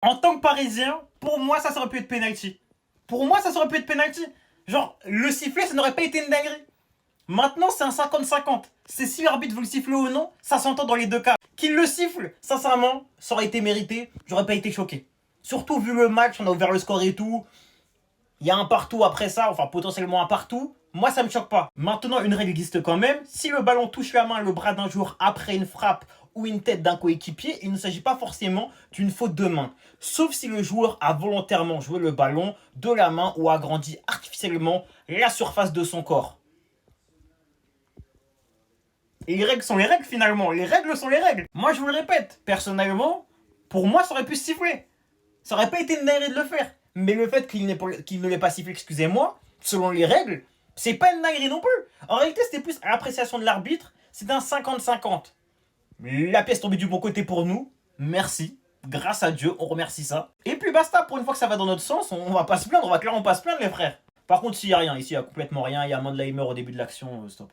En tant que Parisien, pour moi, ça aurait pu être penalty. Pour moi, ça aurait pu être penalty. Genre, le sifflet, ça n'aurait pas été une dinguerie. Maintenant, c'est un 50-50. C'est si l'arbitre veut le siffler ou non, ça s'entend dans les deux cas. Qu'il le siffle, sincèrement, ça aurait été mérité. J'aurais pas été choqué. Surtout vu le match, on a ouvert le score et tout. Il y a un partout après ça, enfin potentiellement un partout. Moi, ça me choque pas. Maintenant, une règle existe quand même. Si le ballon touche la main et le bras d'un joueur après une frappe ou une tête d'un coéquipier, il ne s'agit pas forcément d'une faute de main. Sauf si le joueur a volontairement joué le ballon de la main ou agrandi artificiellement la surface de son corps. Et les règles sont les règles finalement. Les règles sont les règles. Moi, je vous le répète, personnellement, pour moi, ça aurait pu se siffler. Ça aurait pas été une dinguerie de le faire. Mais le fait qu'il ne l'ait pas sifflé, excusez-moi, selon les règles, c'est pas une dinguerie non plus. En réalité, c'était plus à l'appréciation de l'arbitre. C'est un 50-50. La pièce tombée du bon côté pour nous. Merci. Grâce à Dieu, on remercie ça. Et puis basta, pour une fois que ça va dans notre sens, on va pas se plaindre, on va clairement pas se plaindre les frères. Par contre, s'il y a rien, ici il y a complètement rien, il y a Mandleimer au début de l'action, stop.